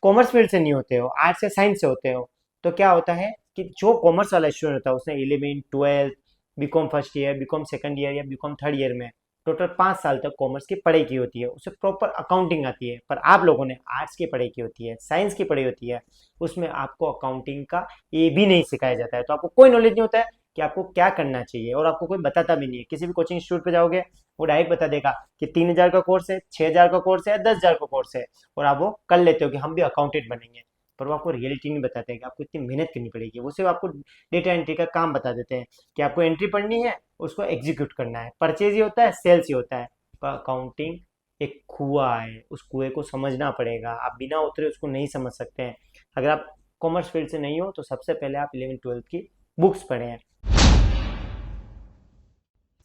Commerce field से नहीं होते हो, आर्ट्स या साइंस से होते हो, तो क्या होता है कि जो कॉमर्स वाला स्टूडेंट होता है उसने 11 12 BCom first year, BCom second year या बीकॉम थर्ड ईयर में टोटल 5 साल तक कॉमर्स की पढ़ाई की होती है, उसे प्रॉपर अकाउंटिंग आती है। पर आप लोगों ने आर्ट्स की पढ़ाई की होती है, साइंस की पढ़ाई होती है, उसमें आपको अकाउंटिंग का ये भी नहीं सिखाया जाता है। तो आपको कोई नॉलेज नहीं होता है कि आपको क्या करना चाहिए, और आपको कोई बताता भी नहीं है। किसी भी कोचिंग इंस्टीट्यूट पे जाओगे वो डायरेक्ट बता देगा कि 3,000 का कोर्स है, 6,000 का कोर्स है, 10,000 का कोर्स है, और आप वो कर लेते हो कि हम भी अकाउंटेंट बनेंगे। पर वो आपको रियलिटी नहीं बताते हैं कि आपको इतनी मेहनत करनी पड़ेगी। वो सिर्फ आपको डेटा एंट्री का काम बता देते हैं कि आपको एंट्री पढ़नी है, उसको एग्जीक्यूट करना है। परचेज ही होता है, सेल्स ही होता है। पर अकाउंटिंग एक कुआं है, उस कुएं को समझना पड़ेगा। आप बिना उतरे उसको नहीं समझ सकते हैं। अगर आप कॉमर्स फील्ड से नहीं हो तो सबसे पहले आप 11th 12th की बुक्स पढ़ें।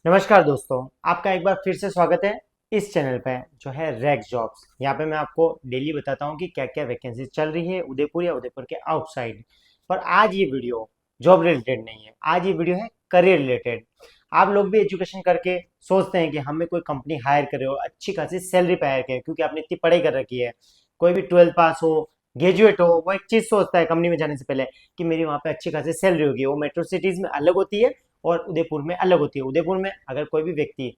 नमस्कार दोस्तों, आपका एक बार फिर से स्वागत है इस चैनल पे जो है रैक्स जॉब्स। यहाँ पे मैं आपको डेली बताता हूँ कि क्या क्या वैकेंसी चल रही है उदयपुर या उदयपुर के आउटसाइड। पर आज ये वीडियो जॉब रिलेटेड नहीं है, आज ये वीडियो है करियर रिलेटेड। आप लोग भी एजुकेशन करके सोचते हैं कि हमें कोई कंपनी हायर करे और अच्छी खासी सैलरी पे हायर करे, क्योंकि आपने इतनी पढ़ाई कर रखी है। कोई भी 12th पास हो, ग्रेजुएट हो, वो एक चीज सोचता है कंपनी में जाने से पहले कि मेरी वहाँ पे अच्छी खासी सैलरी होगी। वो मेट्रो सिटीज में अलग होती है और उदयपुर में अलग होती है। उदयपुर में अगर कोई भी व्यक्ति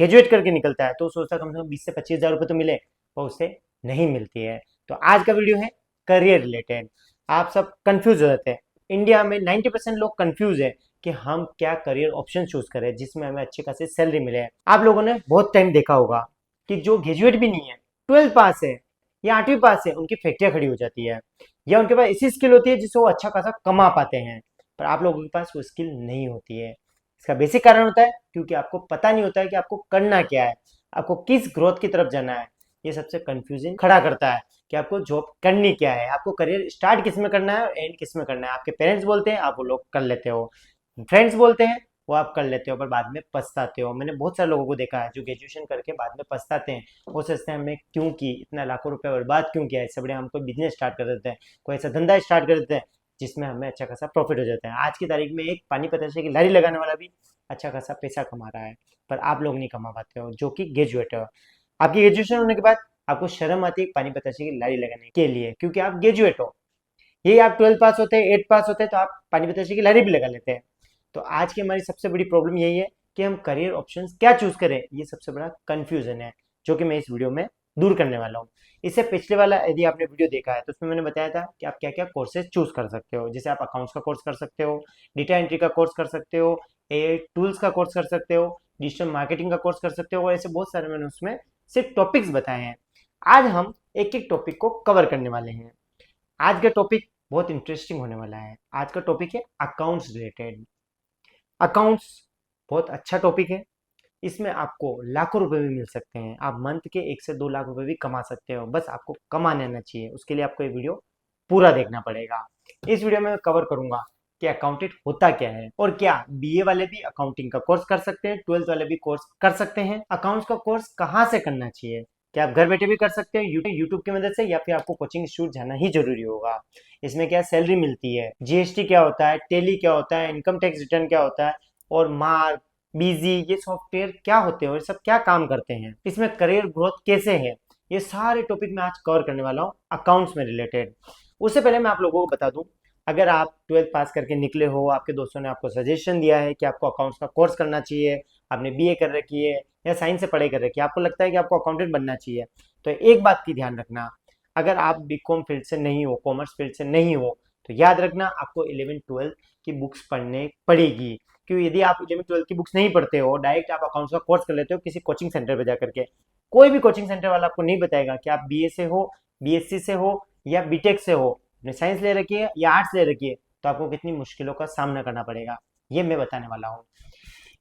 ग्रेजुएट करके निकलता है तो सोचता है कम से कम 20 से 25 हज़ार रुपये तो मिले, और उससे नहीं मिलती है। तो आज का वीडियो है करियर रिलेटेड। आप सब कंफ्यूज हो जाते हैं, इंडिया में 90% लोग कंफ्यूज है कि हम क्या करियर ऑप्शन चूज करें जिसमें हमें अच्छी खासी सैलरी मिले। आप लोगों ने बहुत टाइम देखा होगा कि जो ग्रेजुएट भी नहीं है, 12th पास है या 8वीं पास है, उनकी फैक्ट्रियां खड़ी हो जाती है, या उनके पास ऐसी स्किल होती है जिससे वो अच्छा खासा कमा पाते हैं। पर आप लोगों के पास वो स्किल नहीं होती है। इसका बेसिक कारण होता है क्योंकि आपको पता नहीं होता है कि आपको करना क्या है, आपको किस ग्रोथ की तरफ जाना है। ये सबसे कंफ्यूजिंग खड़ा करता है कि आपको जॉब करनी क्या है, आपको करियर स्टार्ट किस में करना है और एंड किस में करना है। आपके पेरेंट्स बोलते हैं, आप वो लोग कर लेते हो, फ्रेंड्स बोलते हैं, वो आप कर लेते हो, पर बाद में पछताते हो। मैंने बहुत सारे लोगों को देखा है जो ग्रेजुएशन करके बाद में पछताते हैं। वो सोचते हैं हमने क्यों की, इतना लाखों रुपए बर्बाद क्यों किया, इससे बढ़िया हम कोई बिजनेस स्टार्ट कर देते हैं, कोई ऐसा धंधा स्टार्ट कर देते हैं जिसमें हमें अच्छा खासा प्रॉफिट हो जाता है। आज की तारीख में एक पानी पतासे की लारी लगाने वाला भी अच्छा खासा पैसा कमा रहा है, पर आप लोग नहीं कमा पाते हो जो कि ग्रेजुएट हो। आपकी ग्रेजुएशन होने के बाद आपको शर्म आती है पानी पतासे की लारी लगाने के लिए, क्योंकि आप ग्रेजुएट हो। यही आप 12th पास होते हैं, 8th पास होते हैं तो आप पानी पतासे की लारी भी लगा लेते हैं। तो आज की हमारी सबसे बड़ी प्रॉब्लम यही है कि हम करियर ऑप्शंस क्या चूज करें, ये सबसे बड़ा कंफ्यूजन है जो कि मैं इस वीडियो में दूर करने वाला हूँ। इससे पिछले वाला यदि आपने वीडियो देखा है तो उसमें मैंने बताया था कि आप क्या क्या कोर्सेज चूज कर सकते हो। जैसे आप अकाउंट्स का कोर्स कर सकते हो, डेटा एंट्री का कोर्स कर सकते हो, ए टूल्स का कोर्स कर सकते हो, डिजिटल मार्केटिंग का कोर्स कर सकते हो, और ऐसे बहुत सारे मैंने उसमें सिर्फ टॉपिक्स बताए हैं। आज हम एक एक टॉपिक को कवर करने वाले हैं। आज का टॉपिक बहुत इंटरेस्टिंग होने वाला है। आज का टॉपिक है अकाउंट्स रिलेटेड। अकाउंट्स बहुत अच्छा टॉपिक है, इसमें आपको लाखों रुपए भी मिल सकते हैं। आप मंथ के 1 से 2 लाख रुपए भी कमा सकते हो, बस आपको कमाने आना चाहिए। उसके लिए आपको ये वीडियो पूरा देखना पड़ेगा। इस वीडियो में मैं कवर करूंगा कि अकाउंटेंट होता क्या है, और क्या बीए वाले भी अकाउंटिंग का कोर्स कर सकते हैं, 12th वाले भी कोर्स कर सकते हैं, अकाउंट्स का कोर्स कहाँ से करना चाहिए, क्या आप घर बैठे भी कर सकते हैं यूट्यूब की मदद से, या फिर आपको कोचिंग इंस्टीट्यूट जाना ही जरूरी होगा। इसमें क्या सैलरी मिलती है, जीएसटी क्या होता है, टेली क्या होता है, इनकम टैक्स रिटर्न क्या होता है, और मार्क बीजी ये सॉफ्टवेयर क्या होते हैं और ये सब क्या काम करते हैं, इसमें करियर ग्रोथ कैसे है, ये सारे टॉपिक मैं आज कवर करने वाला हूँ अकाउंट्स में रिलेटेड। उससे पहले मैं आप लोगों को बता दूं, अगर आप 12th पास करके निकले हो, आपके दोस्तों ने आपको सजेशन दिया है कि आपको अकाउंट्स का कोर्स करना चाहिए, आपने बीए कर रखी है या साइंस से पढ़ाई कर रखी है, आपको लगता है कि आपको अकाउंटेंट बनना चाहिए, तो एक बात की ध्यान रखना। अगर आप बीकॉम फील्ड से नहीं हो, कॉमर्स फील्ड से नहीं हो, तो याद रखना आपको 11th 12th की बुक्स पढ़ने पड़ेगी। क्योंकि यदि आप 11th 12th की बुक्स नहीं पढ़ते हो, डायरेक्ट आप अकाउंट्स का कोर्स कर लेते हो किसी कोचिंग सेंटर पर जाकर के, कोई भी कोचिंग सेंटर वाला आपको नहीं बताएगा कि आप बीए से हो, बीएससी से हो या बीटेक से हो, आपने साइंस ले रखी है या आर्ट्स ले रखी है, तो आपको कितनी मुश्किलों का सामना करना पड़ेगा, ये मैं बताने वाला हूँ।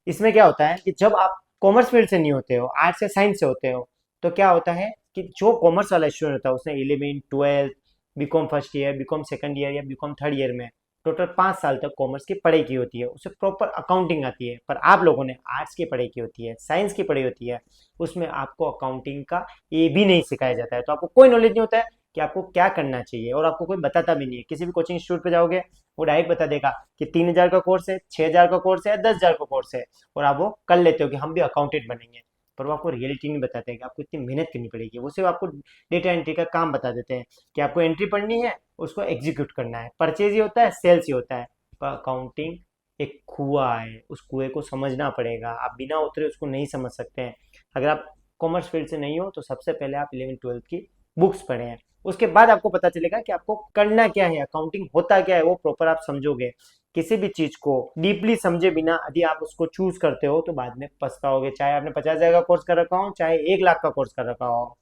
इसमें क्या होता है कि जब आप कॉमर्स फील्ड से नहीं होते हो, आर्ट्स या साइंस से होते हो, तो क्या होता है कि जो कॉमर्स वाला स्टूडेंट होता है उसने 11 12 BCom first year, BCom second year या बीकॉम थर्ड ईयर में टोटल 5 साल तक कॉमर्स की पढ़ाई की होती है, उसे प्रॉपर अकाउंटिंग आती है। पर आप लोगों ने आर्ट्स की पढ़ाई की होती है, साइंस की पढ़ाई होती है, उसमें आपको अकाउंटिंग का ये भी नहीं सिखाया जाता है। तो आपको कोई नॉलेज नहीं होता है कि आपको क्या करना चाहिए, और आपको कोई बताता भी नहीं है। किसी भी कोचिंग इंस्टीट्यूट पे जाओगे वो डायरेक्ट बता देगा कि 3,000 का कोर्स है, 6,000 का कोर्स है, 10,000 का कोर्स है, और आप वो कर लेते हो कि हम भी अकाउंटेंट बनेंगे। पर वो आपको रियलिटी नहीं बताते हैं कि आपको इतनी मेहनत करनी पड़ेगी। वो सिर्फ आपको डेटा एंट्री का काम बता देते हैं कि आपको एंट्री पढ़नी है, उसको एग्जीक्यूट करना है। परचेज ही होता है, सेल्स ही होता है। पर अकाउंटिंग एक कुआं है, उस कुएं को समझना पड़ेगा। आप बिना उतरे उसको नहीं समझ सकते हैं। अगर आप कॉमर्स फील्ड से नहीं हो तो सबसे पहले आप 11th-12th की बुक्स पढ़ें, उसके बाद आपको पता चलेगा कि आपको करना क्या है, अकाउंटिंग होता क्या है, वो प्रॉपर आप समझोगे। किसी भी चीज को डीपली समझे बिना यदि आप उसको चूज करते हो तो बाद में पछताओगे, चाहे आपने 50,000 का कोर्स कर रखा हो, चाहे 1 लाख का कोर्स कर रखा हो।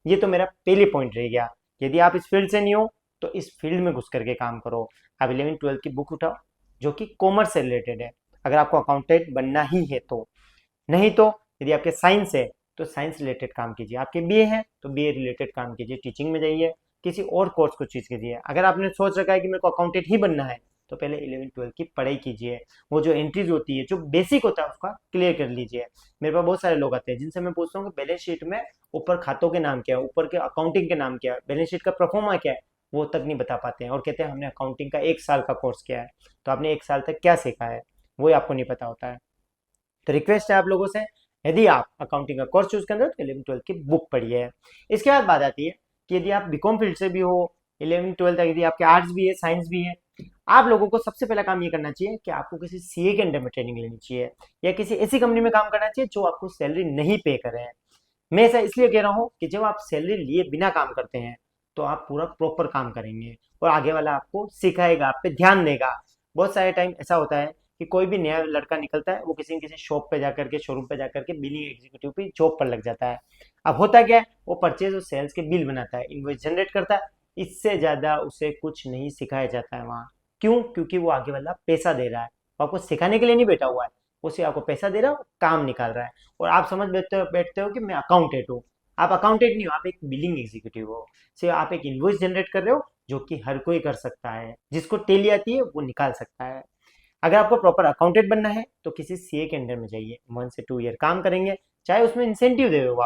ये तो मेरा पहले पॉइंट रह गया। यदि आप इस फील्ड से नहीं हो तो इस फील्ड में घुस करके काम करो। आप 11th-12th की बुक उठाओ जो कि कॉमर्स से रिलेटेड है, अगर आपको अकाउंटेंट बनना ही है तो। नहीं तो यदि आपके साइंस है तो साइंस रिलेटेड काम कीजिए, आपके बीए है तो बीए रिलेटेड काम कीजिए, टीचिंग में जाइए, किसी और कोर्स को चीज कीजिए। अगर आपने सोच रखा है कि मेरे को अकाउंटेंट ही बनना है तो पहले 11th-12th की पढ़ाई कीजिए। वो जो एंट्रीज होती है, जो बेसिक होता है, उसका क्लियर कर लीजिए। मेरे पास बहुत सारे लोग आते हैं जिनसे मैं पूछता हूँ कि बैलेंस शीट में ऊपर खातों के नाम क्या है, ऊपर के अकाउंटिंग के नाम क्या है, बैलेंस शीट का प्रोफार्मा क्या है, वो तक नहीं बता पाते हैं और कहते हैं हमने अकाउंटिंग का 1 साल का कोर्स किया है। तो आपने 1 साल तक क्या सीखा है, वो आपको नहीं पता होता है। तो रिक्वेस्ट है आप लोगों से, यदि आप अकाउंटिंग का कोर्स चूज कर रहे हो तो 11th-12th की बुक पढ़िए। इसके बाद बात आती है कि यदि आप बीकॉम फील्ड से भी हो, 11th-12th यदि आपके आर्ट्स भी है, साइंस भी है, आप लोगों को सबसे पहला काम ये करना चाहिए कि आपको किसी सीए के अंडर में ट्रेनिंग लेनी चाहिए, या किसी ऐसी कंपनी में काम करना चाहिए जो आपको सैलरी नहीं पे करे। मैं ऐसा इसलिए कह रहा हूँ कि जब आप सैलरी लिए बिना काम करते हैं तो आप पूरा प्रॉपर काम करेंगे और आगे वाला आपको सिखाएगा, आप पे ध्यान देगा। बहुत सारे टाइम ऐसा होता है कि कोई भी नया लड़का निकलता है, वो किसी न किसी शॉप पे जाकर के, शोरूम पे जाकर के बिलिंग एग्जीक्यूटिव पे जॉब पर लग जाता है। अब होता क्या है, वो परचेज और सेल्स के बिल बनाता है, इनवॉइस जनरेट करता है। इससे ज्यादा उसे कुछ नहीं सिखाया जाता है वहाँ। क्यों? क्योंकि वो आगे वाला पैसा दे रहा है, वो आपको सिखाने के लिए नहीं बैठा हुआ है, उसे आपको पैसा दे रहा है, काम निकाल रहा है। और आप समझ बैठते हो कि मैं अकाउंटेंट हूँ। आप अकाउंटेंट नहीं हो, आप एक बिलिंग एग्जीक्यूटिव हो। सिर्फ आप एक इनवॉइस जनरेट कर रहे हो, जो कि हर कोई कर सकता है, जिसको टेली आती है वो निकाल सकता है। अगर आपको प्रॉपर अकाउंटेंट बनना है तो किसी सीए के अंडर में जाइए, 1 से 2 ईयर काम करेंगे, चाहे उसमें इंसेंटिव देवे वो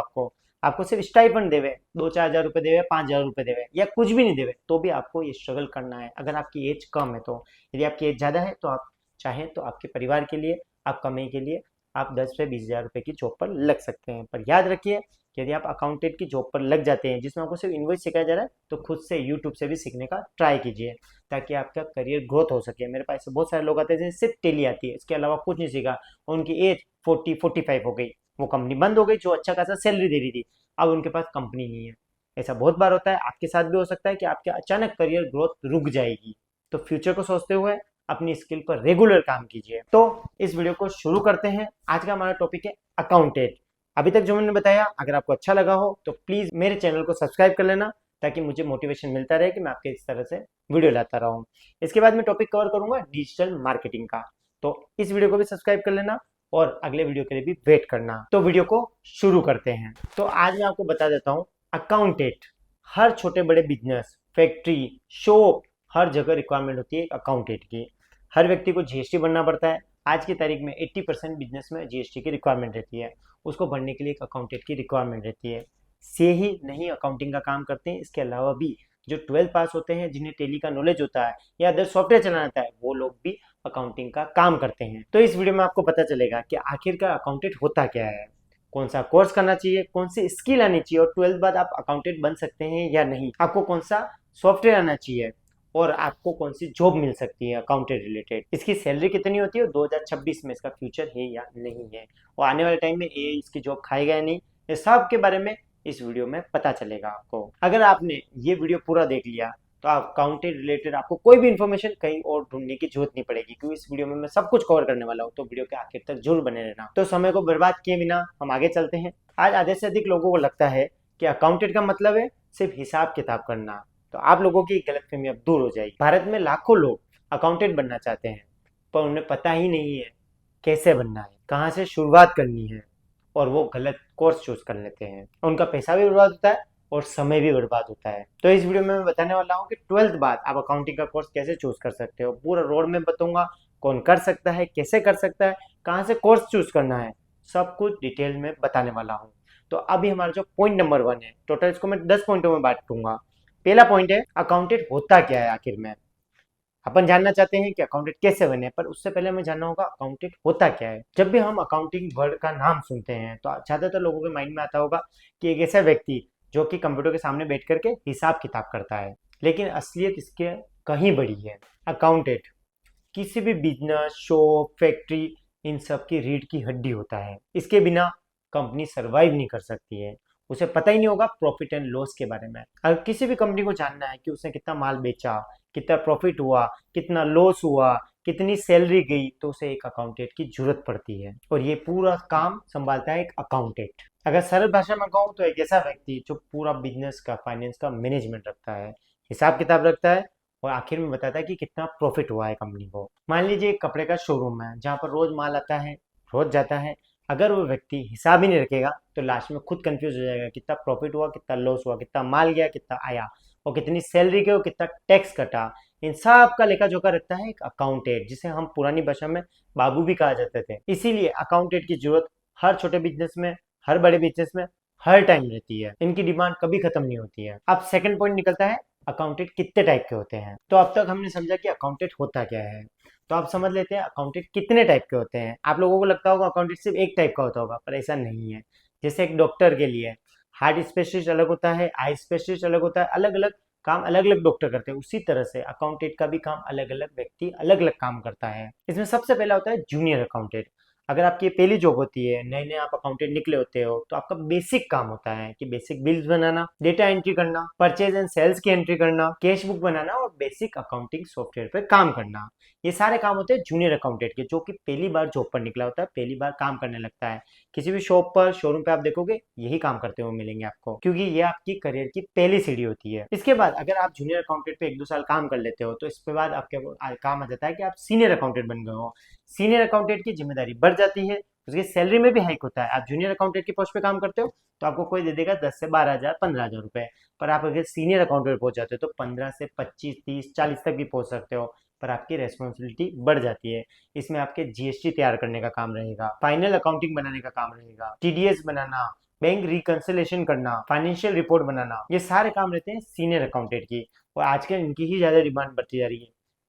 आपको सिर्फ स्टाइपेंड देवे, 2-4 हज़ार रुपए देवे, 5 हज़ार रुपए देवे, या कुछ भी नहीं देवे, तो भी आपको ये स्ट्रगल करना है अगर आपकी एज कम है तो। यदि आपकी एज ज़्यादा है तो आप चाहें तो आपके परिवार के लिए, आप कमाई के लिए आप 10 से 20 हज़ार रुपए की जॉब पर लग सकते हैं। पर याद रखिए, यदि आप अकाउंटेंट की जॉब पर लग जाते हैं जिसमें आपको सिर्फ इनवॉइस सिखाया जा रहा है, तो खुद से यूट्यूब से भी सीखने का ट्राई कीजिए ताकि आपका करियर ग्रोथ हो सके। मेरे पास ऐसे बहुत सारे लोग आते हैं जिन्हें सिर्फ टेली आती है, इसके अलावा कुछ नहीं सीखा, और उनकी एज 40-45 हो गई, वो कंपनी बंद हो गई जो अच्छा खासा सैलरी दे रही थी, अब उनके पास कंपनी नहीं है। ऐसा बहुत बार होता है, आपके साथ भी हो सकता है कि आपके अचानक करियर ग्रोथ रुक जाएगी। तो फ्यूचर को सोचते हुए अपनी स्किल पर रेगुलर काम कीजिए। तो इस वीडियो को शुरू करते हैं। आज का हमारा टॉपिक है अकाउंटेंट। अभी तक जो मैंने बताया, अगर आपको अच्छा लगा हो तो प्लीज मेरे चैनल को सब्सक्राइब कर लेना, ताकि मुझे मोटिवेशन मिलता रहे कि मैं आपके इस तरह से वीडियो लाता रहूं। इसके बाद मैं टॉपिक कवर करूंगा डिजिटल मार्केटिंग का, तो इस वीडियो को भी सब्सक्राइब कर लेना और अगले वीडियो के लिए भी वेट करना। तो वीडियो को शुरू करते हैं। तो आज मैं आपको बता देता हूँ, अकाउंटेंट हर छोटे बड़े बिजनेस, फैक्ट्री, शॉप, हर जगह रिक्वायरमेंट होती है अकाउंटेंट की। हर व्यक्ति को जीएसटी भरना पड़ता है। आज की तारीख में 80% बिजनेस में जीएसटी की रिक्वायरमेंट रहती है, उसको भरने के लिए एक अकाउंटेंट की रिक्वायरमेंट रहती है। से ही नहीं अकाउंटिंग का काम करते हैं, इसके अलावा भी जो 12th पास होते हैं, जिन्हें टेली का नॉलेज होता है या अदर सॉफ्टवेयर चलाना आता है, वो लोग भी अकाउंटिंग का काम करते हैं। तो इस वीडियो में आपको पता चलेगा कि आखिरकार अकाउंटेंट होता क्या है, कौन सा कोर्स करना चाहिए, कौन सी स्किल आनी चाहिए, और 12th बाद आप अकाउंटेंट बन सकते हैं या नहीं, आपको कौन सा सॉफ्टवेयर आना चाहिए, और आपको कौन सी जॉब मिल सकती है अकाउंटेंट रिलेटेड, इसकी सैलरी कितनी होती है, 2026 में इसका फ्यूचर है या नहीं है, और आने वाले टाइम में ये इसकी जॉब खाएगा या नहीं, ये सब के बारे में इस वीडियो में पता चलेगा आपको। अगर आपने ये वीडियो पूरा देख लिया तो आप अकाउंटेंट रिलेटेड आपको कोई भी इन्फॉर्मेशन कहीं और ढूंढने की जरूरत नहीं पड़ेगी, क्योंकि इस वीडियो में मैं सब कुछ कवर करने वाला हूँ। तो वीडियो के आखिर तक जरूर बने रहना। तो समय को बर्बाद किए बिना हम आगे चलते हैं। आज आधे से अधिक लोगों को लगता है कि अकाउंटेंट का मतलब है सिर्फ हिसाब किताब करना, तो आप लोगों की गलतफहमी अब दूर हो जाएगी। भारत में लाखों लोग अकाउंटेंट बनना चाहते हैं, पर उन्हें पता ही नहीं है कैसे बनना है, कहाँ से शुरुआत करनी है, और वो गलत कोर्स चूज कर लेते हैं। उनका पैसा भी बर्बाद होता है और समय भी बर्बाद होता है। तो इस वीडियो में मैं बताने वाला हूँ कि 12th बाद आप अकाउंटिंग का कोर्स कैसे चूज कर सकते हो। पूरा रोड में बताऊंगा, कौन कर सकता है, कैसे कर सकता है, कहाँ से कोर्स चूज करना है, सब कुछ डिटेल में बताने वाला हूँ। तो अभी हमारा जो पॉइंट नंबर 1 है, टोटल इसको मैं 10 पॉइंटों में बांटूंगा। पहला पॉइंट है, अकाउंटेंट होता क्या है आखिर में। अपन जानना चाहते हैं कि अकाउंटेंट कैसे बने, पर उससे पहले हमें जानना होगा अकाउंटेंट होता क्या है। जब भी हम अकाउंटिंग वर्ड का नाम सुनते हैं तो ज्यादातर लोगों के माइंड में आता होगा कि एक ऐसा व्यक्ति जो कि कंप्यूटर के सामने बैठ करके हिसाब किताब करता है, लेकिन असलियत इसके कहीं बड़ी है। अकाउंटेंट किसी भी बिजनेस, शॉप, फैक्ट्री, इन सब की रीढ़ की हड्डी होता है। इसके बिना कंपनी सरवाइव नहीं कर सकती है। उसे पता ही नहीं होगा प्रॉफिट एंड लॉस के बारे में। अगर किसी भी कंपनी को जानना है कि उसने कितना माल बेचा, कितना प्रॉफिट हुआ, कितना लॉस हुआ, कितनी सैलरी गई, तो उसे एक अकाउंटेंट की जरूरत पड़ती है, और ये पूरा काम संभालता है एक अकाउंटेंट। अगर सरल भाषा में कहूँ तो एक ऐसा व्यक्ति जो पूरा बिजनेस का, फाइनेंस का मैनेजमेंट रखता है, हिसाब किताब रखता है, और आखिर में बताता है कि कितना प्रॉफिट हुआ है कंपनी को। मान लीजिए एक कपड़े का शोरूम है जहाँ पर रोज माल आता है, रोज जाता है। अगर वो व्यक्ति हिसाब ही नहीं रखेगा तो लास्ट में खुद कंफ्यूज हो जाएगा, कितना प्रॉफिट हुआ, कितना लॉस हुआ, कितना माल गया, कितना आया, और कितनी सैलरी गई, और कितना टैक्स कटा। इन सब का लेखा जोखा रखता है एक अकाउंटेंट, जिसे हम पुरानी भाषा में बाबू भी कहा जाते थे। इसीलिए अकाउंटेंट की जरूरत हर छोटे बिजनेस में, हर बड़े बिजनेस में हर टाइम रहती है। इनकी डिमांड कभी खत्म नहीं होती है। अब सेकंड पॉइंट निकलता है अकाउंटेंट कितने टाइप के होते हैं। तो अब तक हमने समझा कि अकाउंटेंट होता क्या है, तो आप समझ लेते हैं अकाउंटेंट कितने टाइप के होते हैं। आप लोगों को लगता होगा अकाउंटेंट सिर्फ एक टाइप का होता होगा, पर ऐसा नहीं है। जैसे एक डॉक्टर के लिए हार्ट स्पेशलिस्ट अलग होता है, आई स्पेशलिस्ट अलग होता है, अलग अलग काम अलग अलग डॉक्टर करते हैं। उसी तरह से अकाउंटेंट का भी काम अलग अलग व्यक्ति अलग अलग काम करता है। इसमें सबसे पहला होता है जूनियर अकाउंटेंट। अगर आपकी ये पहली जॉब होती है, नए नए आप अकाउंटेंट निकले होते हो, तो आपका बेसिक काम होता है कि बेसिक बिल्स बनाना, डेटा एंट्री करना, परचेज एंड सेल्स की एंट्री करना, कैश बुक बनाना, और बेसिक अकाउंटिंग सॉफ्टवेयर पे काम करना। ये सारे काम होते हैं जूनियर अकाउंटेंट के, जो कि पहली बार जॉब पर निकला होता है, पहली बार काम करने लगता है। किसी भी शॉप पर, शोरूम पे आप देखोगे यही काम करते हुए मिलेंगे आपको, क्योंकि ये आपकी करियर की पहली सीढ़ी होती है। इसके बाद अगर आप जूनियर अकाउंटेंट पे 1-2 साल काम कर लेते हो, तो इसके बाद आपके काम आ जाता है कि आप सीनियर अकाउंटेंट बन गए हो। सीनियर अकाउंटेंट की जिम्मेदारी बढ़ जाती है, उसकी सैलरी में भी हाइक होता है। आप जूनियर अकाउंटेंट की पोस्ट पे काम करते हो तो आपको कोई दे देगा 10 से 12 हजार, 15 हजार रुपए। पर आप अगर सीनियर अकाउंटेंट पहुंच जाते हो तो 15 से 25, 30, 40 तक भी पहुंच सकते हो। पर आपकी रेस्पॉन्सिबिलिटी बढ़ जाती है। इसमें आपके जीएसटी तैयार करने का काम रहेगा, फाइनल अकाउंटिंग बनाने का काम रहेगा, टीडीएस बनाना, बैंक रिकंसिलेशन करना, फाइनेंशियल रिपोर्ट बनाना, ये सारे काम रहते हैं सीनियर अकाउंटेंट की। और आजकल इनकी ही ज्यादा डिमांड बढ़ती जा रही है।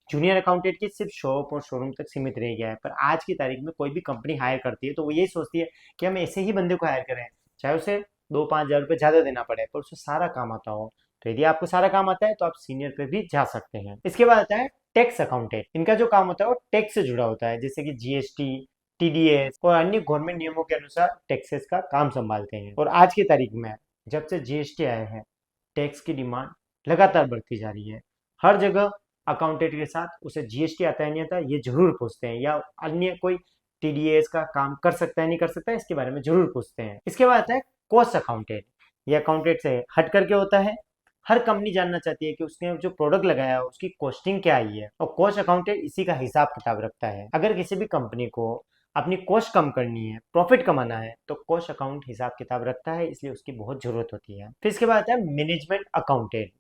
जूनियर अकाउंटेंट की सिर्फ शॉप और शोरूम तक सीमित रह गया है, पर आज की तारीख में कोई भी कंपनी हायर करती है तो वो यही सोचती है कि हम ऐसे ही बंदे को हायर करें, चाहे उसे 2-5 हजार रुपये ज्यादा देना पड़े, पर उसे सारा काम आता हो। तो यदि आपको सारा काम आता है तो आप सीनियर पे भी जा सकते हैं। इसके बाद आता है टैक्स अकाउंटेंट। इनका जो काम होता है वो टैक्स से जुड़ा होता है, जैसे कि जीएसटी, टीडीएस और अन्य गवर्नमेंट नियमों के अनुसार टैक्सेस का काम संभालते हैं। और आज की तारीख में जब से जीएसटी आया है, टैक्स की डिमांड लगातार बढ़ती जा रही है। हर जगह अकाउंटेंट के साथ उसे जीएसटी आता है नहीं आता ये जरूर पूछते हैं, या अन्य कोई टीडीएस का काम कर सकता है नहीं कर सकता है इसके बारे में जरूर पूछते हैं। इसके बाद आता है कॉस्ट अकाउंटेंट। ये अकाउंटेंट से हट करके होता है। हर कंपनी जानना चाहती है कि उसने जो प्रोडक्ट लगाया है उसकी कॉस्टिंग क्या आई है, और कॉस्ट अकाउंटेंट इसी का हिसाब किताब रखता है। अगर किसी भी कंपनी को अपनी कॉस्ट कम करनी है, प्रॉफिट कमाना है, तो कॉस्ट अकाउंट हिसाब किताब रखता है, इसलिए उसकी बहुत जरूरत होती है। फिर इसके बाद आता है मैनेजमेंट अकाउंटेंट।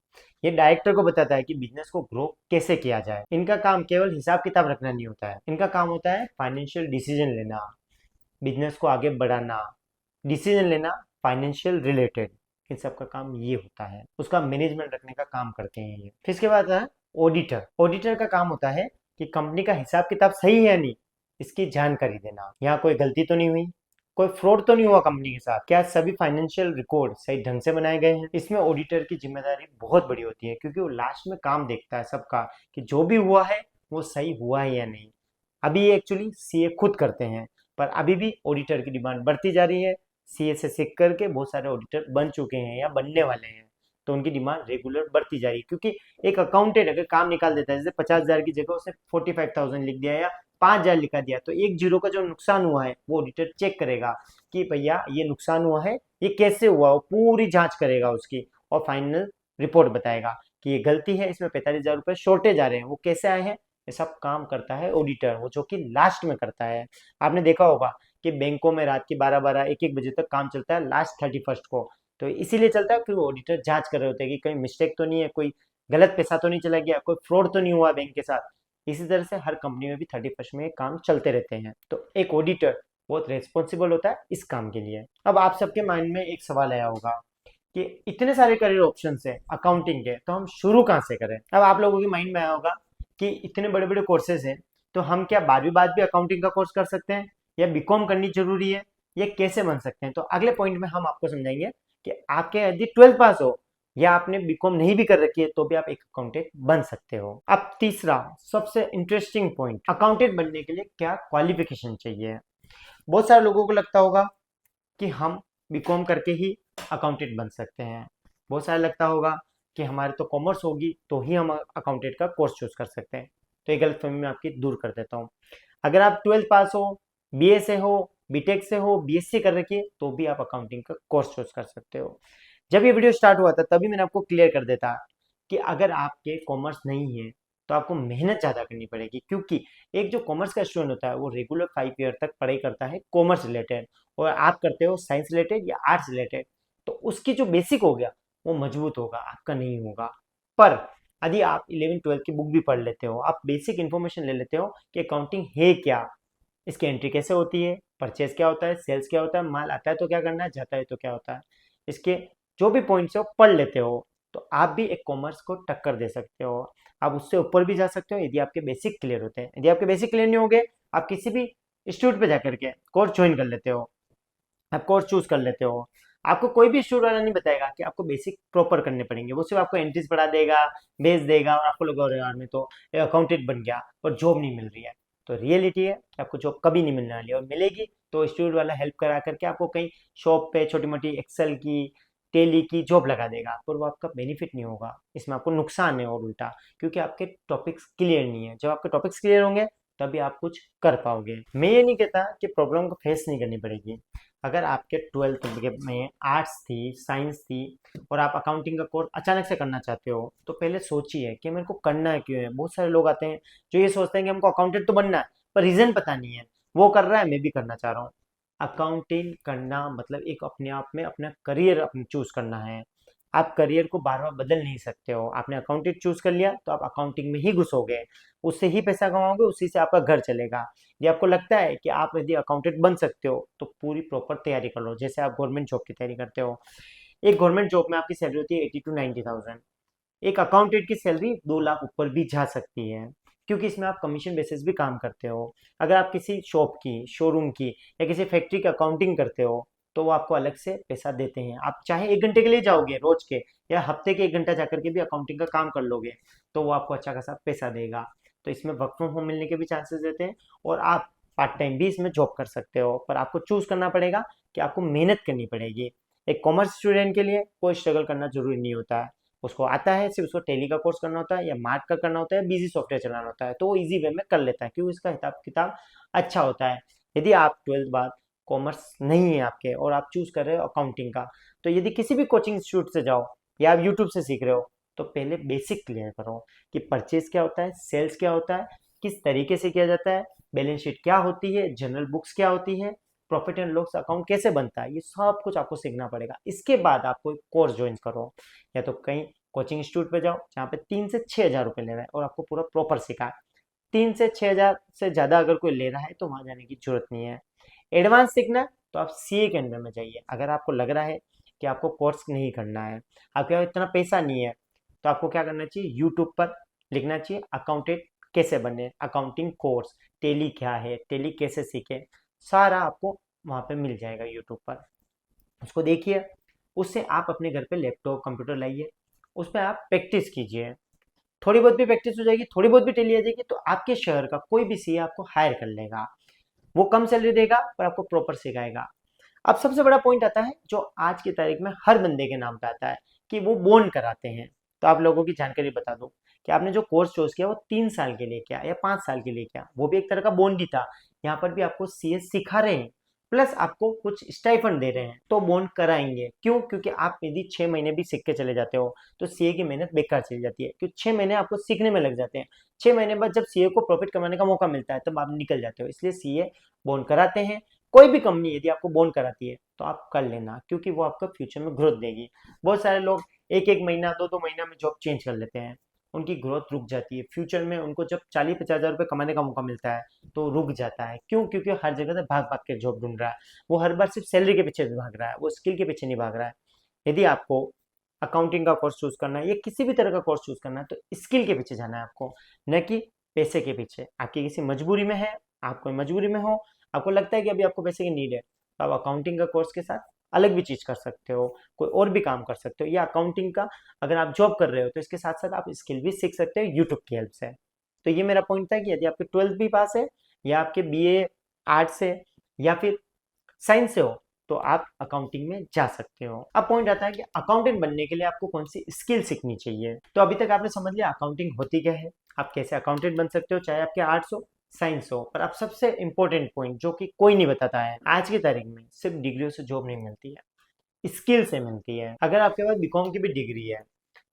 ये डायरेक्टर को बताता है कि बिजनेस को ग्रो कैसे किया जाए। इनका काम केवल हिसाब किताब रखना नहीं होता है, इनका काम होता है फाइनेंशियल डिसीजन लेना, बिजनेस को आगे बढ़ाना, डिसीजन लेना फाइनेंशियल रिलेटेड। इन सब का काम ये होता है, उसका मैनेजमेंट रखने का काम करते हैं ये। फिर इसके बाद है ऑडिटर। ऑडिटर का काम होता है कि कंपनी का हिसाब किताब सही है या नहीं, इसकी जानकारी देना। यहाँ कोई गलती तो नहीं हुई, कोई फ्रॉड तो नहीं हुआ कंपनी के साथ, क्या सभी फाइनेंशियल रिकॉर्ड सही ढंग से बनाए गए हैं। इसमें ऑडिटर की जिम्मेदारी बहुत बड़ी होती है, क्योंकि वो लास्ट में काम देखता है सबका कि जो भी हुआ है वो सही हुआ है या नहीं। अभी ये एक्चुअली सीए खुद करते हैं, पर अभी भी ऑडिटर की डिमांड बढ़ती जा रही है। सीए से सीख करके बहुत सारे ऑडिटर बन चुके हैं या बनने वाले हैं, तो उनकी डिमांड रेगुलर बढ़ती जा रही है। क्योंकि एक अकाउंटेंट अगर काम निकाल देता है, जैसे 50 हजार की जगह उसने 45,000 लिख दिया या 5 हजार लिखा दिया, तो एक जीरो का जो नुकसान हुआ है वो ऑडिटर चेक करेगा कि भैया ये नुकसान हुआ है, ये कैसे हुआ, वो पूरी जांच करेगा उसकी, और फाइनल रिपोर्ट बताएगा कि ये गलती है, इसमें 45 हजार रुपये शॉर्टेज आ रहे हैं, वो कैसे आए हैं। ये सब काम करता है ऑडिटर, वो जो कि लास्ट में करता है। आपने देखा होगा कि बैंकों में रात की 12-12, 1-1 बजे तक काम चलता है लास्ट 31st को, तो इसीलिए चलता है। फिर वो ऑडिटर जांच कर रहे होते हैं कि कहीं मिस्टेक तो नहीं है, कोई गलत पैसा तो नहीं चला गया, कोई फ्रॉड तो नहीं हुआ बैंक के साथ। इसी तरह से हर कंपनी में भी 31st में काम चलते रहते हैं। तो एक ऑडिटर बहुत रेस्पॉन्सिबल होता है इस काम के लिए। अब आप सबके माइंड में एक सवाल आया होगा कि इतने सारे करियर ऑप्शन है अकाउंटिंग के, तो हम शुरू कहाँ से करें। अब आप लोगों के माइंड में आया होगा कि इतने बड़े बड़े कोर्सेज हैं, तो हम क्या 12वीं बाद भी अकाउंटिंग का कोर्स कर सकते हैं, या बीकॉम करनी जरूरी है, ये कैसे बन सकते हैं? तो अगले पॉइंट में हम आपको समझाएंगे कि आपके यदि 12th पास हो या आपने बीकॉम नहीं भी कर रखी है तो भी आप एक अकाउंटेंट बन सकते हो। अब तीसरा सबसे इंटरेस्टिंग पॉइंट, अकाउंटेंट बनने के लिए क्या क्वालिफिकेशन चाहिए। बहुत सारे लोगों को लगता होगा कि हम बीकॉम करके ही अकाउंटेंट बन सकते हैं, बहुत सारे लगता होगा कि हमारे तो कॉमर्स होगी तो ही हम अकाउंटेंट का कोर्स चूज कर सकते हैं। तो ये गलतफहमी मैं आपकी दूर कर देता हूँ। अगर आप 12th पास हो, बीए से हो, बीटेक से हो, बीएससी कर रखी है, तो भी आप अकाउंटिंग का कोर्स चूज कर सकते हो। जब ये वीडियो स्टार्ट हुआ था तभी मैंने आपको क्लियर कर देता कि अगर आपके कॉमर्स नहीं है तो आपको मेहनत ज़्यादा करनी पड़ेगी, क्योंकि एक जो कॉमर्स का स्टूडेंट होता है वो रेगुलर 5 ईयर तक पढ़ाई करता है कॉमर्स रिलेटेड, और आप करते हो साइंस रिलेटेड या आर्ट्स रिलेटेड, तो उसकी जो बेसिक हो गया वो मजबूत होगा, आपका नहीं होगा। पर यदि आप 11th 12th की बुक भी पढ़ लेते हो, आप बेसिक इन्फॉर्मेशन ले लेते हो कि अकाउंटिंग है क्या, इसकी एंट्री कैसे होती है, परचेज क्या होता है, सेल्स क्या होता है, माल आता है तो क्या करना है, जाता है तो क्या होता है, इसके जो भी पॉइंट्स है वो पढ़ लेते हो, तो आप भी एक कॉमर्स को टक्कर दे सकते हो। आप उससे ऊपर भी जा सकते हो यदि आपके बेसिक क्लियर होते हैं। यदि आपके बेसिक क्लियर नहीं होंगे, आप किसी भी इंस्टीट्यूट पे जाकर के कोर्स ज्वाइन कर लेते हो, आप कोर्स चूज कर लेते हो। आपको कोई भी इंस्टीट्यूट वाला नहीं बताएगा कि आपको बेसिक प्रॉपर करने पड़ेंगे, वो सिर्फ आपको एंट्रीज पढ़ा देगा, भेज देगा, और आपको लगा यार में तो अकाउंटेंट बन गया, और जॉब नहीं मिल रही है। तो रियलिटी है कि आपको जॉब कभी नहीं मिलने वाली है, और मिलेगी तो इंस्टीट्यूट वाला हेल्प करा करके आपको कहीं शॉप पे छोटी मोटी एक्सेल की, टेली की जॉब लगा देगा, पर वो आपका बेनिफिट नहीं होगा, इसमें आपको नुकसान है और उल्टा, क्योंकि आपके टॉपिक्स क्लियर नहीं है। जब आपके टॉपिक्स क्लियर होंगे तभी आप कुछ कर पाओगे। मैं ये नहीं कहता कि प्रॉब्लम को फेस नहीं करनी पड़ेगी। अगर आपके 12th में आर्ट्स थी, साइंस थी, और आप अकाउंटिंग का कोर्स अचानक से करना चाहते हो, तो पहले सोचिए कि मेरे को करना है क्यों है। बहुत सारे लोग आते हैं जो ये सोचते हैं कि हमको अकाउंटेंट तो बनना है, पर रीजन पता नहीं है, वो कर रहा है मैं भी करना चाह रहा हूँ। अकाउंटिंग करना मतलब एक अपने आप में अपना करियर अपने चूज करना है। आप करियर को बार बार बदल नहीं सकते हो। आपने अकाउंटिंग चूज कर लिया तो आप अकाउंटिंग में ही घुसोगे, उससे ही पैसा कमाओगे, उसी से आपका घर चलेगा। ये आपको लगता है कि आप यदि अकाउंटेंट बन सकते हो तो पूरी प्रॉपर तैयारी कर लो, जैसे आप गवर्नमेंट जॉब की तैयारी करते हो। एक गवर्नमेंट जॉब में आपकी सैलरी होती है 80 to 90,000, एक अकाउंटेंट की सैलरी 2 लाख ऊपर भी जा सकती है, क्योंकि इसमें आप कमीशन बेसिस भी काम करते हो। अगर आप किसी शॉप की, शोरूम की, या किसी फैक्ट्री की अकाउंटिंग करते हो तो वो आपको अलग से पैसा देते हैं। आप चाहे 1 घंटे के लिए जाओगे रोज के, या हफ्ते के 1 घंटा जाकर के भी अकाउंटिंग का काम कर लोगे, तो वो आपको अच्छा खासा पैसा देगा। तो इसमें वर्क फ्रॉम होम मिलने के भी चांसेस रहते हैं, और आप पार्ट टाइम भी इसमें जॉब कर सकते हो, पर आपको चूज करना पड़ेगा कि आपको मेहनत करनी पड़ेगी। एक कॉमर्स स्टूडेंट के लिए कोई स्ट्रगल करना जरूरी नहीं होता है, उसको आता है, सिर्फ उसको टेली का कोर्स करना होता है, या मार्क का करना होता है, बिजी सॉफ्टवेयर चलाना होता है, तो वो इजी वे में कर लेता है, क्योंकि इसका हिसाब किताब अच्छा होता है। यदि आप 12th बाद कॉमर्स नहीं है आपके और आप चूज कर रहे हो अकाउंटिंग का, तो यदि किसी भी कोचिंग इंस्टीट्यूट से जाओ या आप यूट्यूब से सीख रहे हो, तो पहले बेसिक क्लियर करो कि परचेज क्या होता है, सेल्स क्या होता है, किस तरीके से किया जाता है, बैलेंस शीट क्या होती है, जनरल बुक्स क्या होती है, प्रॉफिट एंड लॉस अकाउंट कैसे बनता है, ये सब कुछ आपको सीखना पड़ेगा। इसके बाद आप कोई कोर्स ज्वाइन करो, या तो कहीं कोचिंग इंस्टीट्यूट पे जाओ जहाँ पे 3 से 6 हज़ार रुपये ले रहा है और आपको पूरा प्रॉपर सिखा है। 3 से 6 हज़ार से ज़्यादा अगर कोई ले रहा है तो वहाँ जाने की जरूरत नहीं है। एडवांस सीखना है तो आप सीए के अंदर में जाइए। अगर आपको लग रहा है कि आपको कोर्स नहीं करना है, आपके पास इतना पैसा नहीं है, तो आपको क्या करना चाहिए, यूट्यूब पर लिखना चाहिए अकाउंटेंट कैसे बने, अकाउंटिंग कोर्स, टेली क्या है, टेली कैसे सीखे, सारा आपको वहाँ पे मिल जाएगा यूट्यूब पर। उसको देखिए, उससे आप अपने घर पे लैपटॉप कंप्यूटर लाइए, उस पर आप प्रैक्टिस कीजिए। थोड़ी बहुत भी प्रैक्टिस हो जाएगी, थोड़ी बहुत भी टेली आ जाएगी, तो आपके शहर का कोई भी सीए आपको हायर कर लेगा। वो कम सैलरी देगा पर आपको प्रॉपर सिखाएगा। अब सबसे बड़ा पॉइंट आता है जो आज की तारीख में हर बंदे के नाम पे आता है, कि वो बॉन्ड कराते हैं। तो आप लोगों की जानकारी बता दूं कि आपने जो कोर्स चूज किया वो 3 साल के लिए किया या 5 साल के लिए किया, वो भी एक तरह का बॉन्ड ही था। यहाँ पर भी आपको सीएस सिखा रहे हैं, प्लस आपको कुछ स्टाइफंड दे रहे हैं, तो बॉन्ड कराएंगे। क्यों? क्योंकि आप यदि 6 महीने भी सीख के चले जाते हो तो सीए की मेहनत बेकार चली जाती है, क्योंकि 6 महीने आपको सीखने में लग जाते हैं। 6 महीने बाद जब सीए को प्रॉफिट कमाने का मौका मिलता है तब आप निकल जाते हो। इसलिए सीए बॉन्ड कराते हैं। कोई भी कंपनी यदि आपको बॉन्ड कराती है तो आप कर लेना, क्योंकि वो आपका फ्यूचर में ग्रोथ देगी। बहुत सारे लोग एक एक महीना, दो दो महीना में जॉब चेंज कर लेते हैं, उनकी ग्रोथ रुक जाती है। फ्यूचर में उनको जब 40-50 हज़ार रुपये कमाने का मौका मिलता है तो रुक जाता है। क्यों? क्योंकि हर जगह से भाग भाग के जॉब ढूंढ रहा है, वो हर बार सिर्फ सैलरी के पीछे भाग रहा है, वो स्किल के पीछे नहीं भाग रहा है। यदि आपको अकाउंटिंग का कोर्स चूज करना है या किसी भी तरह का कोर्स चूज करना है, तो स्किल के पीछे जाना है आपको, न कि पैसे के पीछे। आपकी किसी मजबूरी में है, आप कोई मजबूरी में हो, आपको लगता है कि अभी आपको पैसे की नीड है, तो आप अकाउंटिंग का कोर्स के साथ अलग भी चीज कर सकते हो, कोई और भी काम कर सकते हो, या अकाउंटिंग का अगर आप जॉब कर रहे हो तो इसके साथ साथ आप स्किल भी सीख सकते हो यूट्यूब की हेल्प से। तो ये मेरा पॉइंट था कि यदि आपके 12th भी पास है, या आपके बीए आर्ट्स से या फिर साइंस से हो, तो आप अकाउंटिंग में जा सकते हो। अब पॉइंट आता है कि अकाउंटेंट बनने के लिए आपको कौन सी स्किल सीखनी चाहिए। तो अभी तक आपने समझ लिया अकाउंटिंग होती क्या है, आप कैसे अकाउंटेंट बन सकते हो, चाहे आपके आर्ट्स हो साइंस हो। पर अब सबसे इंपॉर्टेंट पॉइंट जो कि कोई नहीं बताता है, आज की तारीख में सिर्फ डिग्रियों से जॉब नहीं मिलती है, स्किल से मिलती है। अगर आपके पास बीकॉम की भी डिग्री है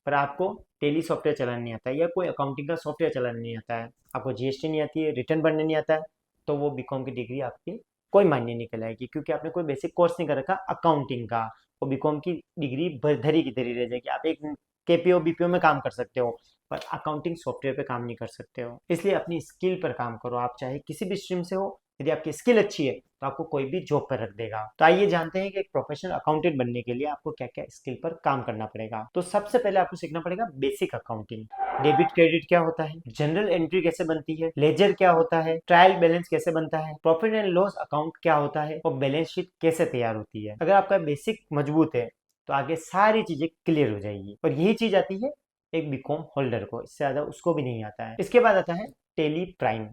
पर आपको टेली सॉफ्टवेयर चलाना नहीं आता है, या कोई अकाउंटिंग का सॉफ्टवेयर चलाना नहीं आता है, आपको जीएसटी नहीं आती है, रिटर्न भरने नहीं आता है, तो वो बीकॉम की डिग्री आपकी कोई मायने नहीं कहलाएगी, क्योंकि आपने कोई बेसिक कोर्स नहीं कर रखा अकाउंटिंग का। वो बीकॉम की डिग्री धरी की धरी रह जाएगी। आप एक केपीओ बीपीओ में काम कर सकते हो, पर अकाउंटिंग सॉफ्टवेयर पे काम नहीं कर सकते हो। इसलिए अपनी स्किल पर काम करो, आप चाहे किसी भी स्ट्रीम से हो, यदि आपकी स्किल अच्छी है तो आपको कोई भी जॉब पर रख देगा। तो आइए जानते हैं कि एक प्रोफेशनल अकाउंटेंट बनने के लिए आपको क्या क्या स्किल पर काम करना पड़ेगा। तो सबसे पहले आपको सीखना पड़ेगा बेसिक अकाउंटिंग। डेबिट क्रेडिट क्या होता है, जनरल एंट्री कैसे बनती है, लेजर क्या होता है, ट्रायल बैलेंस कैसे बनता है, प्रॉफिट एंड लॉस अकाउंट क्या होता है, और बैलेंस शीट कैसे तैयार होती है। अगर आपका बेसिक मजबूत है तो आगे सारी चीजें क्लियर हो जाएगी। और यही चीज आती है एक बीकॉम होल्डर को, इससे ज्यादा उसको भी नहीं आता है। इसके बाद आता है टेली प्राइम।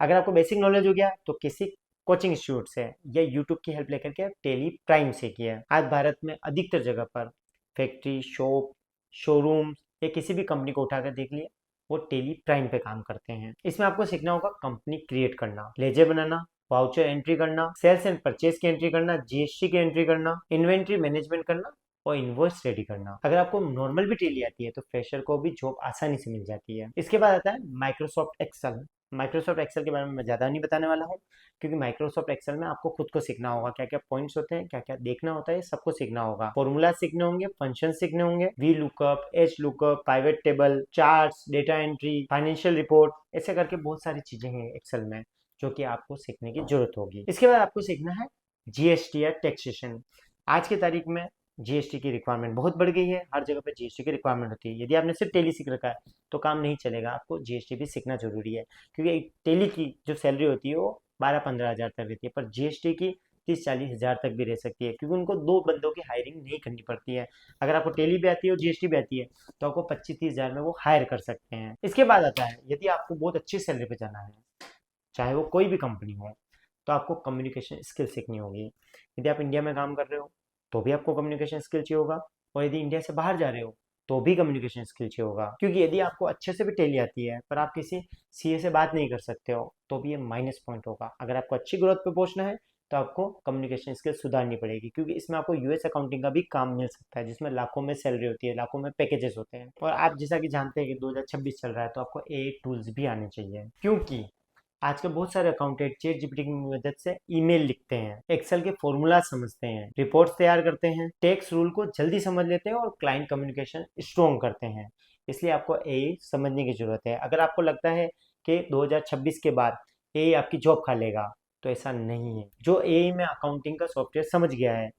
अगर आपको बेसिक नॉलेज हो गया तो किसी कोचिंग इंस्टीट्यूट से या यूट्यूब की हेल्प लेकर के टेली प्राइम सीखिए। आज भारत में अधिकतर जगह पर फैक्ट्री, शॉप, शोरूम या किसी भी कंपनी को उठाकर देख लिया, वो टेली प्राइम पे काम करते हैं। इसमें आपको सीखना होगा कंपनी क्रिएट करना, लेजर बनाना, वाउचर एंट्री करना, सेल्स एंड परचेज की एंट्री करना, जीएसटी की एंट्री करना, इन्वेंट्री मैनेजमेंट करना और इनवॉइस रेडी करना। अगर आपको नॉर्मल भी टेली आती है तो फ्रेशर को भी जॉब आसानी से मिल जाती है। इसके बाद आता है माइक्रोसॉफ्ट एक्सेल। माइक्रोसॉफ्ट एक्सेल के बारे में मैं ज़्यादा नहीं बताने वाला हूँ, क्योंकि माइक्रोसॉफ्ट एक्सेल में आपको खुद को सीखना होगा, क्या क्या पॉइंट्स होते हैं, क्या क्या देखना होता है, सबको सीखना होगा। फॉर्मूला सीखने होंगे, फंक्शन सीखने होंगे, V lookup, H lookup, pivot table, charts, data entry, financial report, ऐसे करके बहुत सारी चीजें हैं एक्सेल में जो कि आपको सीखने की जरूरत होगी। इसके बाद आपको सीखना है जीएसटी या टैक्सेशन। आज की तारीख में जीएसटी की रिक्वायरमेंट बहुत बढ़ गई है, हर जगह पे जीएसटी की रिक्वायरमेंट होती है। यदि आपने सिर्फ टेली सीख रखा है तो काम नहीं चलेगा, आपको जीएसटी भी सीखना जरूरी है, क्योंकि टेली की जो सैलरी होती है वो 12-15 हज़ार तक रहती है, पर जीएसटी की 30-40 हज़ार तक भी रह सकती है, क्योंकि उनको 2 बंदों की हायरिंग नहीं करनी पड़ती है। अगर आपको टेली भी आती है और जीएसटी भी आती है तो आपको 25-30 हज़ार में वो हायर कर सकते हैं। इसके बाद आता है यदि आपको बहुत अच्छी सैलरी पे जाना है, चाहे वो कोई भी कंपनी हो, तो आपको कम्युनिकेशन स्किल सीखनी होगी। यदि आप इंडिया में काम कर रहे हो तो भी आपको कम्युनिकेशन स्किल चाहिए होगा, और यदि इंडिया से बाहर जा रहे हो तो भी कम्युनिकेशन स्किल चाहिए होगा। क्योंकि यदि आपको अच्छे से भी टेली आती है पर आप किसी सीए से बात नहीं कर सकते हो तो भी ये माइनस पॉइंट होगा। अगर आपको अच्छी ग्रोथ पे पहुंचना है तो आपको कम्युनिकेशन स्किल सुधारनी पड़ेगी, क्योंकि इसमें आपको यूएस अकाउंटिंग का भी काम मिल सकता है, जिसमें लाखों में सैलरी होती है, लाखों में पैकेजेस होते हैं। और आप जैसा कि जानते हैं कि 2026 चल रहा है, तो आपको ए टूल्स भी आने चाहिए, क्योंकि आजकल बहुत सारे अकाउंटेंट चैट जीपीटी की मदद से ईमेल लिखते हैं, एक्सेल के फॉर्मूला समझते हैं, रिपोर्ट्स तैयार करते हैं, टैक्स रूल को जल्दी समझ लेते हैं और क्लाइंट कम्युनिकेशन स्ट्रॉन्ग करते हैं। इसलिए आपको एआई समझने की जरूरत है। अगर आपको लगता है कि 2026 के बाद एआई आपकी जॉब खा लेगा, तो ऐसा नहीं है। जो एआई में अकाउंटिंग का सॉफ्टवेयर समझ गया है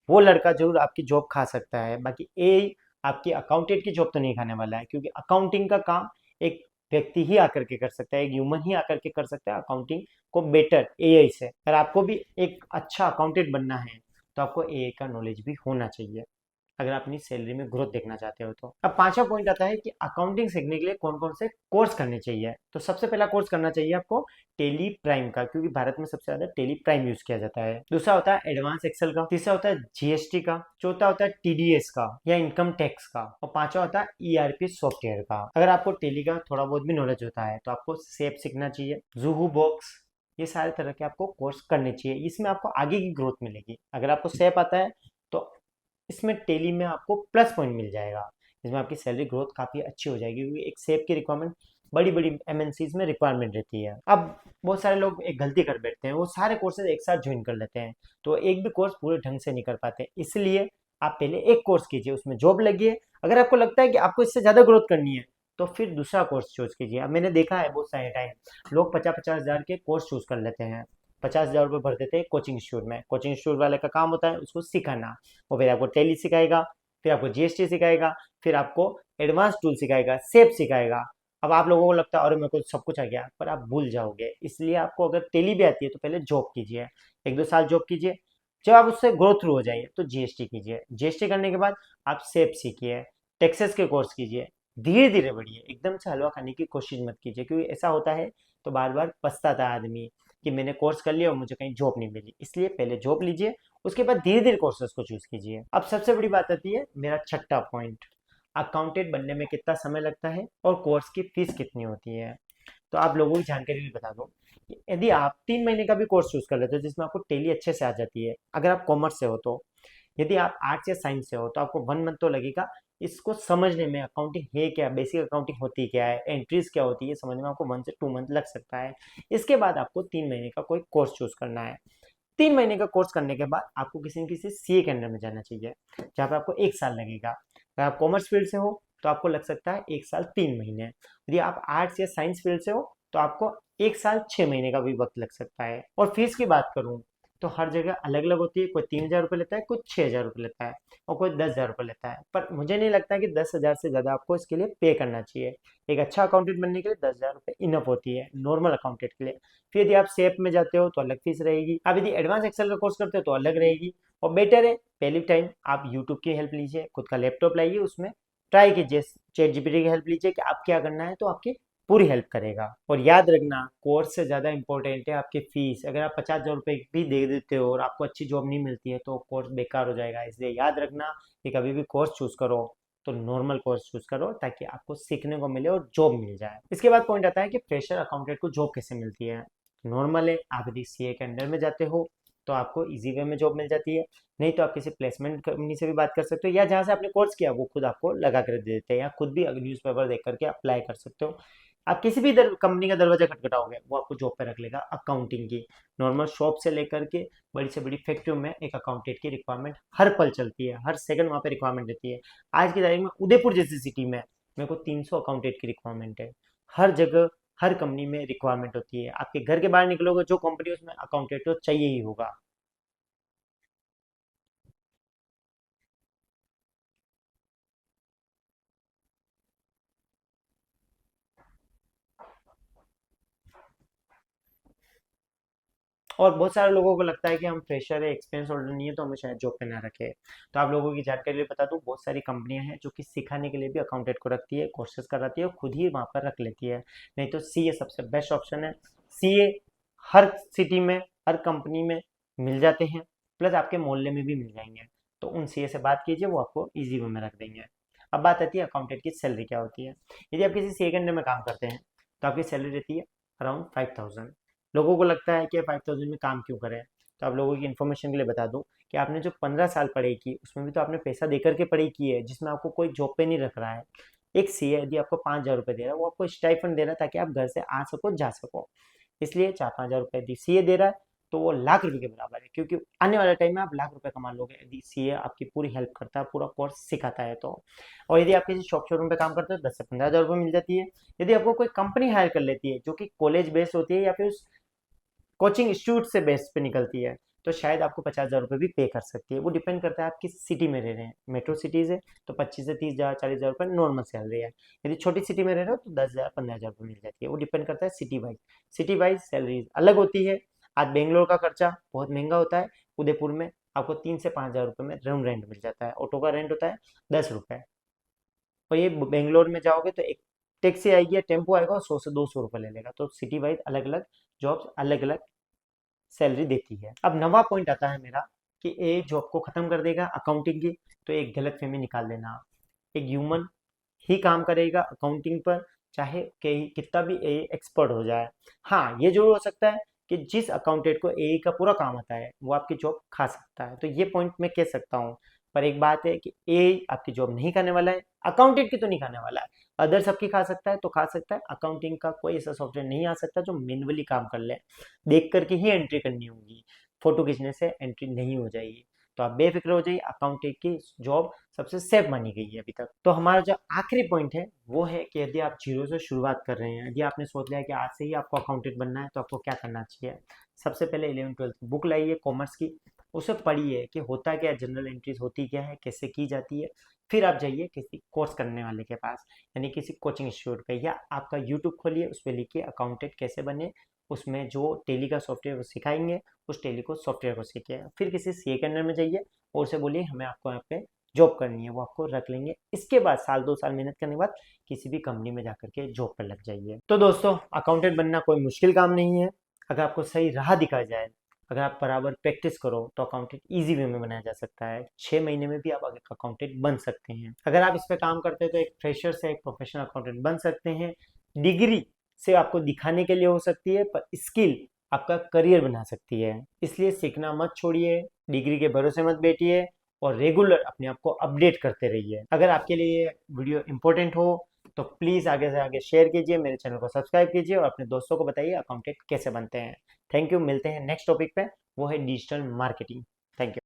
वो लड़का जरूर आपकी जॉब खा सकता है, बाकी एआई आपकी अकाउंटेंट की जॉब तो नहीं खाने वाला है, क्योंकि अकाउंटिंग का काम एक व्यक्ति ही आकर के कर सकता है, एक ह्यूमन ही आकर के कर सकता है अकाउंटिंग को बेटर एआई से। अगर आपको भी एक अच्छा अकाउंटेंट बनना है तो आपको एआई का नॉलेज भी होना चाहिए, अगर आप अपनी सैलरी में ग्रोथ देखना चाहते हो तो। अब पांचवा पॉइंट आता है कि अकाउंटिंग सीखने के लिए कौन कौन से कोर्स करने चाहिए। तो सबसे पहला कोर्स करना चाहिए आपको टेली प्राइम का, क्योंकि भारत में सबसे ज्यादा टेली प्राइम यूज किया जाता है। दूसरा होता है एडवांस एक्सेल का, तीसरा होता है जीएसटी का, चौथा होता है टीडीएस का या इनकम टैक्स का, और पांचवा होता है ईआरपी सॉफ्टवेयर का। अगर आपको टेली का थोड़ा बहुत भी नॉलेज होता है तो आपको सेप सीखना चाहिए, जूहू बॉक्स, ये सारे तरह के आपको कोर्स करने चाहिए। इसमें आपको आगे की ग्रोथ मिलेगी। अगर आपको सेप आता है तो इसमें टेली में आपको प्लस पॉइंट मिल जाएगा, इसमें आपकी सैलरी ग्रोथ काफ़ी अच्छी हो जाएगी, क्योंकि एक सेप की रिक्वायरमेंट बड़ी बड़ी एमएनसीज में रिक्वायरमेंट रहती है। अब बहुत सारे लोग एक गलती कर बैठते हैं, वो सारे कोर्सेज एक साथ ज्वाइन कर लेते हैं, तो एक भी कोर्स पूरे ढंग से नहीं कर पाते। इसलिए आप पहले एक कोर्स कीजिए, उसमें जॉब लगिए। अगर आपको लगता है कि आपको इससे ज़्यादा ग्रोथ करनी है तो फिर दूसरा कोर्स चूज कीजिए। अब मैंने देखा है बहुत सारे टाइम लोग 50-50 हज़ार के कोर्स चूज कर लेते हैं, 50 हज़ार रुपये भर देते हैं कोचिंग इंस्टीट्यूट में। कोचिंग इंस्टीट्यूट वाले का काम होता है उसको सिखाना, वो फिर आपको टेली सिखाएगा, फिर आपको जीएसटी सिखाएगा, फिर आपको एडवांस टूल सिखाएगा, सेप सिखाएगा। अब आप लोगों को लगता है अरे मेरे को सब कुछ आ गया, पर आप भूल जाओगे। इसलिए आपको अगर टेली भी आती है तो पहले जॉब कीजिए, 1-2 साल जॉब कीजिए। जब आप उससे ग्रो थ्रू हो जाइए तो जीएसटी कीजिए, जीएसटी करने के बाद आप सेप सीखिए, टैक्सेस के कोर्स कीजिए। धीरे धीरे बढ़िए, एकदम से हलवा खाने की कोशिश मत कीजिए, क्योंकि ऐसा होता है तो बार बार पछताता है आदमी कि मैंने कोर्स कर लिया और मुझे कहीं जॉब नहीं मिली। इसलिए पहले जॉब लीजिए, उसके बाद धीरे धीरे कोर्सेज को चूज कीजिए। अब सबसे बड़ी बात आती है मेरा छठा पॉइंट, अकाउंटेंट बनने में कितना समय लगता है और कोर्स की फीस कितनी होती है। तो आप लोगों की जानकारी भी बता दो कि यदि आप 3 महीने का भी कोर्स चूज कर लेते हो जिसमें आपको टेली अच्छे से आ जाती है, अगर आप कॉमर्स से हो तो, यदि आप आर्ट्स या साइंस से हो तो आपको 1 मंथ तो लगेगा इसको समझने में, अकाउंटिंग है क्या, बेसिक अकाउंटिंग होती क्या है, एंट्रीज क्या होती है, समझने में आपको 1 से 2 मंथ लग सकता है। इसके बाद आपको 3 महीने का कोई कोर्स चूज करना है। 3 महीने का कोर्स करने के बाद आपको किसी न किसी सीए के अंडर में जाना चाहिए, जहाँ पे आपको 1 साल लगेगा। अगर आप कॉमर्स फील्ड से हो तो आपको लग सकता है 1 साल 3 महीने। यदि आप आर्ट्स या साइंस फील्ड से हो तो आपको 1 साल 6 महीने का भी वक्त लग सकता है। और फीस की बात करूँ तो हर जगह अलग अलग होती है, कोई 3,000 रुपये लेता है, कोई 6,000 रुपये लेता है, और कोई 10,000 रुपये लेता है। पर मुझे नहीं लगता कि 10,000 से ज़्यादा आपको इसके लिए पे करना चाहिए। एक अच्छा अकाउंटेंट बनने के लिए 10,000 रुपये इनफ होती है नॉर्मल अकाउंटेंट के लिए। फिर यदि आप सेप में जाते हो तो अलग फीस रहेगी, आप यदि एडवांस एक्सेल का कोर्स करते हो तो अलग रहेगी। और बेटर है पहली टाइम आप यूट्यूब की हेल्प लीजिए, खुद का लैपटॉप लाइए, उसमें ट्राई कीजिए, चैट जीपीटी की हेल्प लीजिए कि आप क्या करना है, तो आपकी पूरी हेल्प करेगा। और याद रखना कोर्स से ज़्यादा इंपॉर्टेंट है आपकी फीस। अगर आप 50,000 रुपये भी दे देते हो और आपको अच्छी जॉब नहीं मिलती है तो कोर्स बेकार हो जाएगा। इसलिए याद रखना कि कभी भी कोर्स चूज करो तो नॉर्मल कोर्स चूज करो, ताकि आपको सीखने को मिले और जॉब मिल जाए। इसके बाद पॉइंट आता है कि फ्रेशर अकाउंटेंट को जॉब कैसे मिलती है। नॉर्मल है, आप यदि सीए के अंडर में जाते हो तो आपको इजी वे में जॉब मिल जाती है, नहीं तो आप किसी प्लेसमेंट कंपनी से भी बात कर सकते हो, या जहाँ से आपने कोर्स किया वो खुद आपको लगा कर दे देते हैं, या खुद भी न्यूज़पेपर देख करके अप्लाई कर सकते हो। आप किसी भी कंपनी का दरवाजा खटखटाओगे वो आपको जॉब पे रख लेगा अकाउंटिंग की। नॉर्मल शॉप से लेकर के बड़ी से बड़ी फैक्ट्रियों में एक अकाउंटेंट की रिक्वायरमेंट हर पल चलती है, हर सेकंड वहाँ पे रिक्वायरमेंट रहती है। आज की तारीख में उदयपुर जैसी सिटी में मेरे को 300 अकाउंटेंट की रिक्वायरमेंट है। हर जगह हर कंपनी में रिक्वायरमेंट होती है। आपके घर के बाहर निकलोगे जो कंपनी उसमें अकाउंटेंट तो चाहिए ही होगा। और बहुत सारे लोगों को लगता है कि हम फ्रेशर है, एक्सपीरियंस होल्डर नहीं है तो हमें शायद जॉब पे ना रखे। तो आप लोगों की जानकारी लिए बता दूं, बहुत सारी कंपनियां हैं जो कि सिखाने के लिए भी अकाउंटेंट को रखती है, कोर्सेज कराती है और खुद ही वहां पर रख लेती है। नहीं तो सीए सबसे बेस्ट ऑप्शन है। सीए हर सिटी में, हर कंपनी में मिल जाते हैं, प्लस आपके मोहल्ले में भी मिल जाएंगे। तो उन सीए से बात कीजिए, वो आपको ईजी वे में रख देंगे। अब बात आती है अकाउंटेंट की सैलरी क्या होती है। यदि आप किसी सीए के अंडर में काम करते हैं तो आपकी सैलरी रहती है अराउंड 5,000। लोगों को लगता है कि 5,000 में काम क्यों करें, तो आप लोगों की इन्फॉर्मेशन के लिए बता दूं कि आपने जो 15 साल पढ़ाई की उसमें भी तो आपने पैसा देकर के पढ़ाई की है, जिसमें आपको कोई जॉब पे नहीं रख रहा है। एक सीए यदि आपको 5,000 रुपये दे रहा है वो आपको स्टाइफंड दे रहा है ताकि आप घर से आ सको जा सको। इसलिए 4-5 हज़ार रुपये यदि सीए दे रहा है तो वो लाख रुपए के बराबर है, क्योंकि आने वाले टाइम में आप लाख रुपए कमा लोगे यदि सीए आपकी पूरी हेल्प करता है, पूरा कोर्स सिखाता है तो। और यदि आप किसी शॉप शोरूम पे काम करते हो 10 से 15 हज़ार रुपये मिल जाती है। यदि आपको कोई कंपनी हायर कर लेती है जो कि कॉलेज बेस्ड होती है या फिर उस कोचिंग इंस्टीट्यूट से बेस पे निकलती है, तो शायद आपको 50,000 रुपये भी पे कर सकती है। वो डिपेंड करता है आप किस सिटी में रह रहे हैं। मेट्रो सिटीज़ है तो 25 से 30 हज़ार 40,000 रुपये नॉर्मल सैलरी है। यदि छोटी सिटी में रह रहे हो तो 10,000 15,000 रुपये मिल जाती है। वो डिपेंड करता है city wise, city wise salary अलग होती है। आज बेंगलोर का खर्चा बहुत महंगा होता है, उदयपुर में आपको 3 से 5 हज़ार रुपये में रूम रेंट मिल जाता है। ऑटो का रेंट होता है 10 रुपये। और ये बेंगलोर में जाओगे तो एक टैक्सी आएगी या टेम्पो आएगा और 100 से 200 रुपये ले लेगा। तो सिटी वाइज अलग अलग जॉब्स अलग अलग सैलरी देती है। अब नवा पॉइंट आता है मेरा कि ए जॉब को खत्म कर देगा अकाउंटिंग की, तो एक गलत फहमी निकाल देना। एक ह्यूमन ही काम करेगा अकाउंटिंग पर, चाहे कितना भी ए एक्सपर्ट हो जाए। हाँ ये जरूर हो सकता है कि जिस अकाउंटेंट को ए का पूरा काम आता है वो आपकी जॉब खा सकता है, तो ये पॉइंट मैं कह सकता हूँ। पर एक बात है कि ए आपकी जॉब नहीं खाने वाला है, अकाउंटेंट की तो नहीं खाने वाला है। अदर सबकी खा सकता है तो खा सकता है, अकाउंटिंग का कोई ऐसा सॉफ्टवेयर नहीं आ सकता जो मैन्युअली काम कर ले। देख करके ही एंट्री करनी होगी, फोटो खींचने से एंट्री नहीं हो जाएगी। तो आप बेफिक्र हो जाइए, अकाउंटिंग की जॉब सबसे सेफ मानी गई है अभी तक। तो हमारा जो आखिरी पॉइंट है वो है कि यदि आप जीरो से शुरुआत कर रहे हैं, यदि आपने सोच लिया कि आज से ही आपको अकाउंटेंट बनना है, तो आपको क्या करना चाहिए। सबसे पहले 11th 12th बुक लाइए कॉमर्स की, उसे पढ़िए कि होता क्या, जनरल एंट्रीज होती क्या है, कैसे की जाती है। फिर आप जाइए किसी कोर्स करने वाले के पास, यानी किसी कोचिंग इंस्टीट्यूट पे, या आपका यूट्यूब खोलिए, उस पर लिखिए अकाउंटेंट कैसे बने। उसमें जो टेली का सॉफ्टवेयर वो सिखाएंगे, उस टेली को सॉफ्टवेयर को सीखिए। फिर किसी सीए के अंडर में जाइए और उसे बोलिए हमें आपको यहाँ पे जॉब करनी है, वो आपको रख लेंगे। इसके बाद साल 2 साल मेहनत करने के बाद किसी भी कंपनी में जाकर के जॉब पर लग जाइए। तो दोस्तों, अकाउंटेंट बनना कोई मुश्किल काम नहीं है। अगर आपको सही राह दिखा जाए, अगर आप बराबर प्रैक्टिस करो, तो अकाउंटेंट इजी वे में बनाया जा सकता है। 6 महीने में भी आप अकाउंटेंट बन सकते हैं। अगर आप इस पे काम करते हैं तो एक फ्रेशर से एक प्रोफेशनल अकाउंटेंट बन सकते हैं। डिग्री से आपको दिखाने के लिए हो सकती है, पर स्किल आपका करियर बना सकती है। इसलिए सीखना मत छोड़िए, डिग्री के भरोसे मत बैठिए, और रेगुलर अपने आप को अपडेट करते रहिए। अगर आपके लिए ये वीडियो इंपॉर्टेंट हो तो प्लीज़ आगे से आगे शेयर कीजिए, मेरे चैनल को सब्सक्राइब कीजिए और अपने दोस्तों को बताइए अकाउंटेंट कैसे बनते हैं। थैंक यू, मिलते हैं नेक्स्ट टॉपिक पे, वो है डिजिटल मार्केटिंग। Thank you.